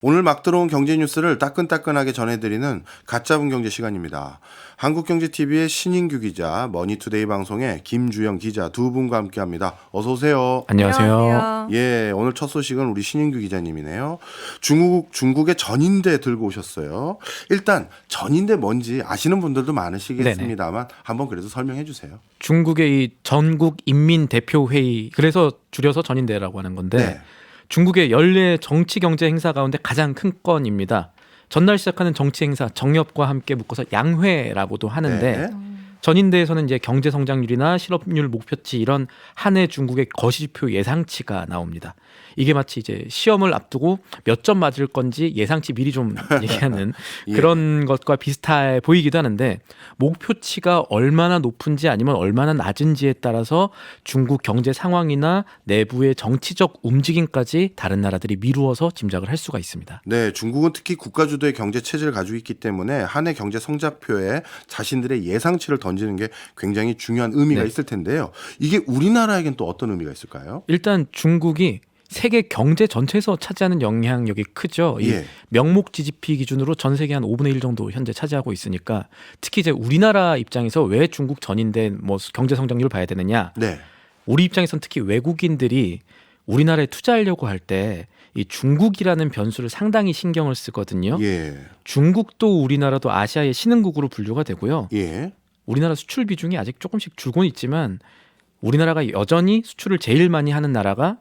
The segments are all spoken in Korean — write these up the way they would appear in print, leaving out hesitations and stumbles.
오늘 막 들어온 경제 뉴스를 따끈따끈하게 전해드리는 가짜분 경제 시간입니다. 한국경제TV의 신인규 기자, 머니투데이 방송의 김주영 기자 두 분과 함께합니다. 어서 오세요. 안녕하세요. 예, 오늘 첫 소식은 우리 신인규 기자님이네요. 중국의 전인대 들고 오셨어요. 일단 전인대 뭔지 아시는 분들도 많으시겠습니다만 한번 그래도 설명해 주세요. 중국의 이 전국 인민대표회의, 그래서 줄여서 전인대라고 하는 건데 네. 중국의 연례 정치 경제 행사 가운데 가장 큰 건입니다. 전날 시작하는 정치 행사 정엽과 함께 묶어서 양회라고도 하는데 네. 전인대에서는 이제 경제 성장률이나 실업률 목표치 이런 한 해 중국의 거시지표 예상치가 나옵니다. 이게 마치 이제 시험을 앞두고 몇 점 맞을 건지 예상치 미리 좀 얘기하는 예. 그런 것과 비슷해 보이기도 하는데, 목표치가 얼마나 높은지 아니면 얼마나 낮은지에 따라서 중국 경제 상황이나 내부의 정치적 움직임까지 다른 나라들이 미루어서 짐작을 할 수가 있습니다. 네, 중국은 특히 국가 주도의 경제 체제를 가지고 있기 때문에 한 해 경제 성적표에 자신들의 예상치를 던지는 게 굉장히 중요한 의미가 네. 있을 텐데요. 이게 우리나라에겐 또 어떤 의미가 있을까요? 일단 중국이 세계 경제 전체에서 차지하는 영향력이 크죠. 이 예. 명목 GDP 기준으로 전 세계 한 5분의 1 정도 현재 차지하고 있으니까, 특히 이제 우리나라 입장에서 왜 중국 전인데 뭐 경제 성장률을 봐야 되느냐? 네. 우리 입장에서는 특히 외국인들이 우리나라에 투자하려고 할 때 이 중국이라는 변수를 상당히 신경을 쓰거든요. 예. 중국도 우리나라도 아시아의 신흥국으로 분류가 되고요. 예. 우리나라 수출 비중이 아직 조금씩 줄고는 있지만 우리나라가 여전히 수출을 제일 많이 하는 나라가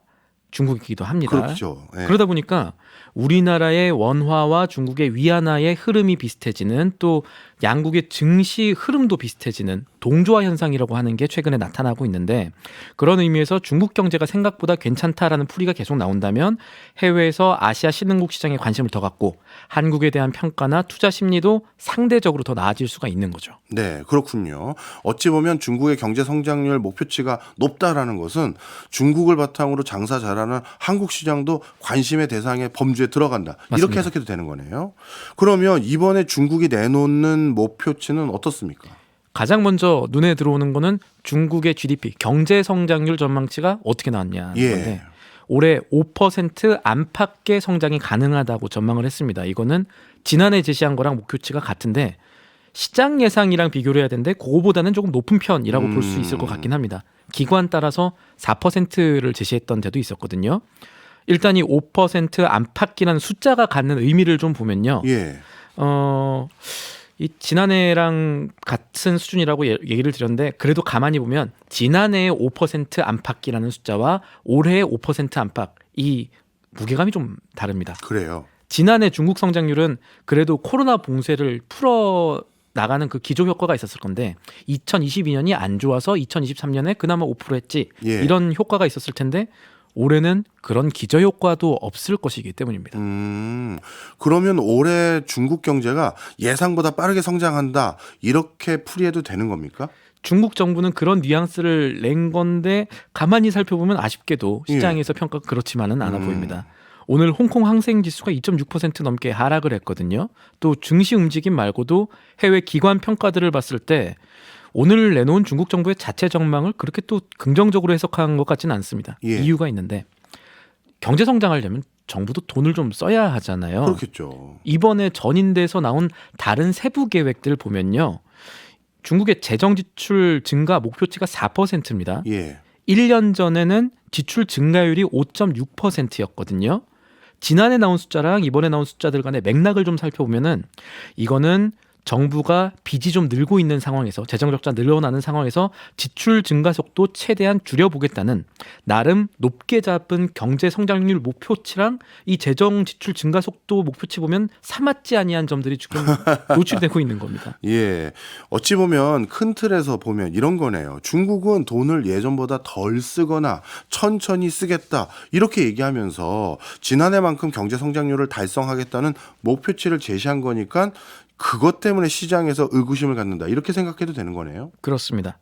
중국이기도 합니다. 그렇죠. 예. 그러다 보니까 우리나라의 원화와 중국의 위안화의 흐름이 비슷해지는, 또 양국의 증시 흐름도 비슷해지는 동조화 현상이라고 하는 게 최근에 나타나고 있는데, 그런 의미에서 중국 경제가 생각보다 괜찮다라는 풀이가 계속 나온다면 해외에서 아시아 신흥국 시장에 관심을 더 갖고 한국에 대한 평가나 투자 심리도 상대적으로 더 나아질 수가 있는 거죠. 네, 그렇군요. 어찌 보면 중국의 경제 성장률 목표치가 높다라는 것은 중국을 바탕으로 장사 잘하는 한국 시장도 관심의 대상의 범주에 들어간다. 이렇게 맞습니다. 해석해도 되는 거네요. 그러면 이번에 중국이 내놓는 목표치는 어떻습니까? 가장 먼저 눈에 들어오는 거는 중국의 GDP, 경제 성장률 전망치가 어떻게 나왔냐는 예. 건데, 올해 5% 안팎의 성장이 가능하다고 전망을 했습니다. 이거는 지난해 제시한 거랑 목표치가 같은데 시장 예상이랑 비교를 해야 되는데 그거보다는 조금 높은 편이라고 볼 수 있을 것 같긴 합니다. 기관 따라서 4%를 제시했던 데도 있었거든요. 일단 이 5% 안팎이라는 숫자가 갖는 의미를 좀 보면요. 예. 이 지난해랑 같은 수준이라고 얘기를 드렸는데, 그래도 가만히 보면 지난해의 5% 안팎이라는 숫자와 올해의 5% 안팎, 이 무게감이 좀 다릅니다. 그래요. 지난해 중국 성장률은 그래도 코로나 봉쇄를 풀어 나가는 그 기조 효과가 있었을 건데 2022년이 안 좋아서 2023년에 그나마 5% 했지, 예. 이런 효과가 있었을 텐데 올해는 그런 기저 효과도 없을 것이기 때문입니다. 그러면 올해 중국 경제가 예상보다 빠르게 성장한다. 이렇게 풀이해도 되는 겁니까? 중국 정부는 그런 뉘앙스를 낸 건데 가만히 살펴보면 아쉽게도 시장에서 평가가 그렇지만은 않아 보입니다. 오늘 홍콩 항생 지수가 2.6% 넘게 하락을 했거든요. 또 증시 움직임 말고도 해외 기관 평가들을 봤을 때 오늘 내놓은 중국 정부의 자체 전망을 그렇게 또 긍정적으로 해석한 것 같지는 않습니다. 예. 이유가 있는데, 경제 성장하려면 정부도 돈을 좀 써야 하잖아요. 그렇겠죠. 이번에 전인대에서 나온 다른 세부 계획들 보면요, 중국의 재정 지출 증가 목표치가 4%입니다. 예. 1년 전에는 지출 증가율이 5.6%였거든요. 지난해 나온 숫자랑 이번에 나온 숫자들 간의 맥락을 좀 살펴보면은, 이거는 정부가 빚이 좀 늘고 있는 상황에서, 재정 적자 늘어나는 상황에서 지출 증가 속도 최대한 줄여보겠다는 나름 높게 잡은 경제 성장률 목표치랑 이 재정 지출 증가 속도 목표치 보면 사맞지 아니한 점들이 지금 노출되고 있는 겁니다. 예. 어찌 보면 큰 틀에서 보면 이런 거네요. 중국은 돈을 예전보다 덜 쓰거나 천천히 쓰겠다. 이렇게 얘기하면서 지난해만큼 경제 성장률을 달성하겠다는 목표치를 제시한 거니까 그것 때문에 시장에서 의구심을 갖는다. 이렇게 생각해도 되는 거네요. 그렇습니다.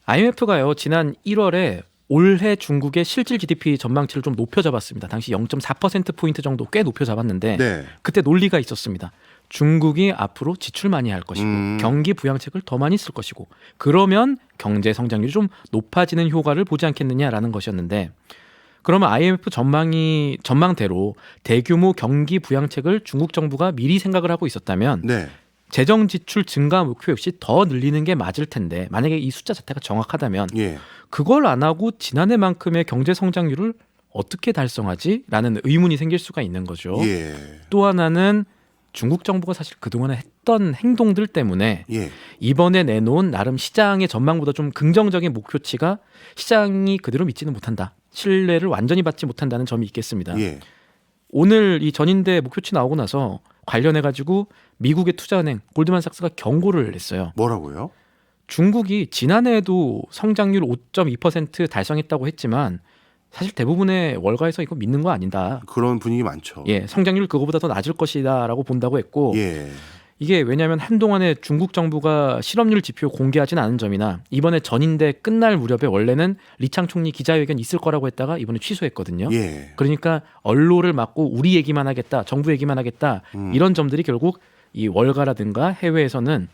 IMF가요, 지난 1월에 올해 중국의 실질 GDP 전망치를 좀 높여 잡았습니다. 당시 0.4%포인트 정도 꽤 높여 잡았는데 네. 그때 논리가 있었습니다. 중국이 앞으로 지출 많이 할 것이고 경기 부양책을 더 많이 쓸 것이고, 그러면 경제 성장률이 좀 높아지는 효과를 보지 않겠느냐라는 것이었는데, 그러면 IMF 전망대로 대규모 경기 부양책을 중국 정부가 미리 생각을 하고 있었다면 네. 재정 지출 증가 목표 역시 더 늘리는 게 맞을 텐데 만약에 이 숫자 자체가 정확하다면 예. 그걸 안 하고 지난해만큼의 경제 성장률을 어떻게 달성하지?라는 의문이 생길 수가 있는 거죠. 예. 또 하나는 중국 정부가 사실 그동안에 했던 행동들 때문에 예. 이번에 내놓은 나름 시장의 전망보다 좀 긍정적인 목표치가 시장이 그대로 믿지는 못한다. 신뢰를 완전히 받지 못한다는 점이 있겠습니다. 예. 오늘 이 전인대 목표치 나오고 나서 관련해가지고 미국의 투자은행 골드만삭스가 경고를 했어요. 뭐라고요? 중국이 지난해에도 성장률 5.2% 달성했다고 했지만 사실 대부분의 월가에서 이거 믿는 거 아니다. 그런 분위기 많죠. 예, 성장률 그거보다 더 낮을 것이다라고 본다고 했고 예. 이게 왜냐하면 한동안에 중국 정부가 실업률 지표 공개하진 않은 점이나 이번에 전인대 끝날 무렵에 원래는 리창 총리 기자회견 있을 거라고 했다가 이번에 취소했거든요. 예. 그러니까 언론을 막고 우리 얘기만 하겠다, 정부 얘기만 하겠다 이런 점들이 결국 이 월가라든가 해외에서는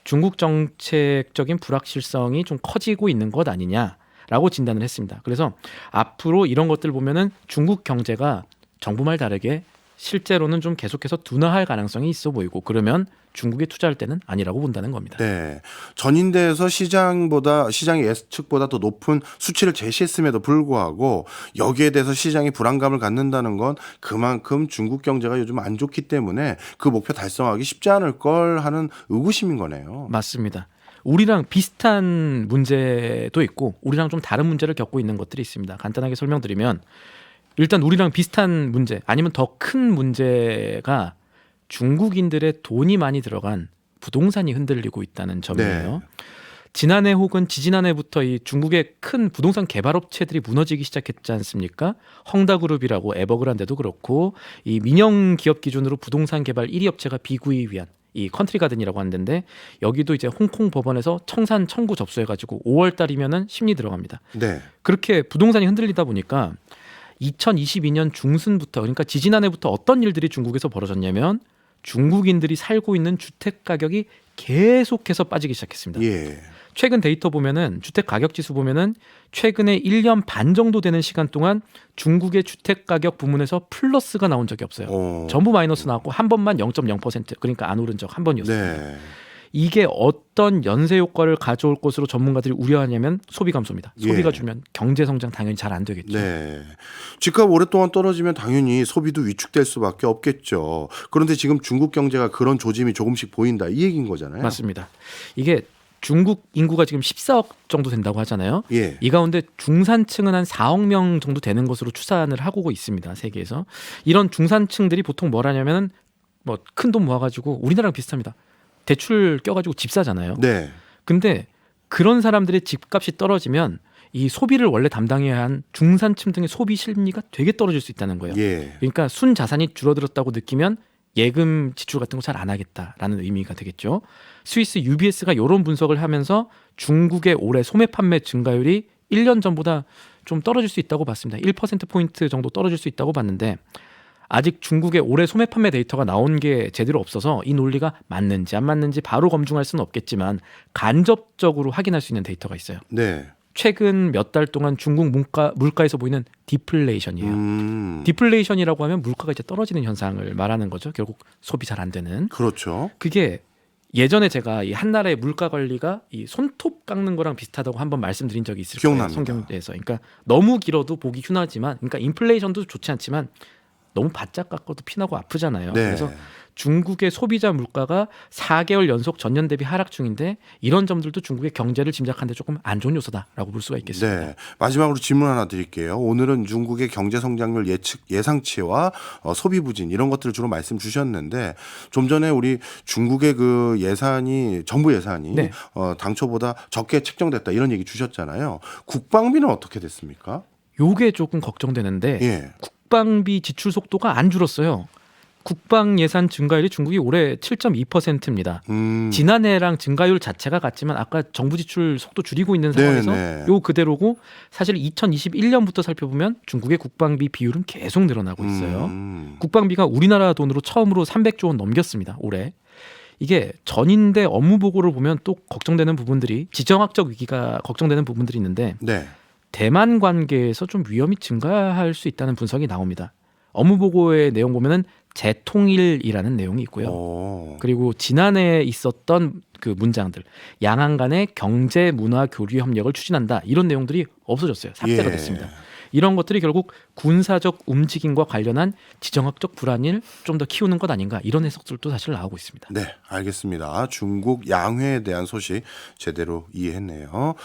중국 정책적인 불확실성이 좀 커지고 있는 것 아니냐라고 진단을 했습니다. 그래서 앞으로 이런 것들 보면은 중국 경제가 정부 말 다르게 실제로는 좀 계속해서 둔화할 가능성이 있어 보이고 그러면 중국에 투자할 때는 아니라고 본다는 겁니다. 네. 전인대에서 시장의 예측보다 더 높은 수치를 제시했음에도 불구하고 여기에 대해서 시장이 불안감을 갖는다는 건 그만큼 중국 경제가 요즘 안 좋기 때문에 그 목표 달성하기 쉽지 않을 걸 하는 의구심인 거네요. 맞습니다. 우리랑 비슷한 문제도 있고 우리랑 좀 다른 문제를 겪고 있는 것들이 있습니다. 간단하게 설명드리면 일단 우리랑 비슷한 문제 아니면 더 큰 문제가 중국인들의 돈이 많이 들어간 부동산이 흔들리고 있다는 점이에요. 네. 지난해 혹은 지지난해부터 이 중국의 큰 부동산 개발업체들이 무너지기 시작했지 않습니까? 헝다그룹이라고 에버그란데도 그렇고 이 민영 기업 기준으로 부동산 개발 1위 업체가 비구이 위한 이 컨트리가든이라고 하는데 여기도 이제 홍콩 법원에서 청산 청구 접수해가지고 5월 달이면은 심리 들어갑니다. 네. 그렇게 부동산이 흔들리다 보니까 2022년 중순부터 그러니까 지지난해부터 어떤 일들이 중국에서 벌어졌냐면 중국인들이 살고 있는 주택 가격이 계속해서 빠지기 시작했습니다. 예. 최근 데이터 보면은 주택 가격 지수 보면은 최근에 1년 반 정도 되는 시간 동안 중국의 주택 가격 부문에서 플러스가 나온 적이 없어요. 전부 마이너스 나왔고 한 번만 0.0% 그러니까 안 오른 적 한 번이었습니다. 네. 이게 어떤 연쇄 효과를 가져올 것으로 전문가들이 우려하냐면 소비 감소입니다. 소비가 예. 줄면 경제 성장 당연히 잘 안 되겠죠. 네. 집값 오랫동안 떨어지면 당연히 소비도 위축될 수밖에 없겠죠. 그런데 지금 중국 경제가 그런 조짐이 조금씩 보인다 이 얘기인 거잖아요. 맞습니다. 이게 중국 인구가 지금 14억 정도 된다고 하잖아요. 예. 이 가운데 중산층은 한 4억 명 정도 되는 것으로 추산을 하고 있습니다. 세계에서. 이런 중산층들이 보통 뭘 하냐면 뭐 큰 돈 모아가지고 우리나라랑 비슷합니다. 대출 껴가지고 집 사잖아요. 네. 근데 그런 사람들의 집값이 떨어지면 이 소비를 원래 담당해야 한 중산층 등의 소비 심리가 되게 떨어질 수 있다는 거예요. 예. 그러니까 순 자산이 줄어들었다고 느끼면 예금 지출 같은 거 잘 안 하겠다라는 의미가 되겠죠. 스위스 UBS가 이런 분석을 하면서 중국의 올해 소매 판매 증가율이 1년 전보다 좀 떨어질 수 있다고 봤습니다. 1%포인트 정도 떨어질 수 있다고 봤는데 아직 중국의 올해 소매 판매 데이터가 나온 게 제대로 없어서 이 논리가 맞는지 안 맞는지 바로 검증할 수는 없겠지만 간접적으로 확인할 수 있는 데이터가 있어요. 네. 최근 몇 달 동안 중국 물가에서 보이는 디플레이션이에요. 디플레이션이라고 하면 물가가 이제 떨어지는 현상을 말하는 거죠. 결국 소비 잘 안 되는. 그렇죠. 그게 예전에 제가 이 한나라의 물가 관리가 이 손톱 깎는 거랑 비슷하다고 한번 말씀드린 적이 있을 기억납니다. 거예요. 성경에서. 그러니까 너무 길어도 보기 흉하지만, 그러니까 인플레이션도 좋지 않지만 너무 바짝 깎아도 피나고 아프잖아요. 네. 그래서 중국의 소비자 물가가 4개월 연속 전년 대비 하락 중인데 이런 점들도 중국의 경제를 짐작하는 데 조금 안 좋은 요소다라고 볼 수가 있겠습니다. 네. 마지막으로 질문 하나 드릴게요. 오늘은 중국의 경제 성장률 예상치와 소비 부진 이런 것들을 주로 말씀 주셨는데 좀 전에 우리 중국의 그 정부 예산이 네. 당초보다 적게 책정됐다 이런 얘기 주셨잖아요. 국방비는 어떻게 됐습니까? 요게 조금 걱정되는데 예. 국방비 지출 속도가 안 줄었어요. 국방 예산 증가율이 중국이 올해 7.2%입니다. 지난해랑 증가율 자체가 같지만 아까 정부 지출 속도 줄이고 있는 상황에서 네네. 요 그대로고 사실 2021년부터 살펴보면 중국의 국방비 비율은 계속 늘어나고 있어요. 국방비가 우리나라 돈으로 처음으로 300조 원 넘겼습니다. 올해. 이게 전인대 업무 보고를 보면 또 걱정되는 부분들이 지정학적 위기가 걱정되는 부분들이 있는데 네. 대만 관계에서 좀 위험이 증가할 수 있다는 분석이 나옵니다. 업무 보고의 내용 보면은 재통일이라는 내용이 있고요. 그리고 지난해 있었던 그 문장들, 양안 간의 경제 문화 교류 협력을 추진한다, 이런 내용들이 없어졌어요. 삭제가 됐습니다. 이런 것들이 결국 군사적 움직임과 관련한 지정학적 불안을 좀 더 키우는 것 아닌가, 이런 해석들도 사실 나오고 있습니다. 네, 알겠습니다. 중국 양회에 대한 소식 제대로 이해했네요.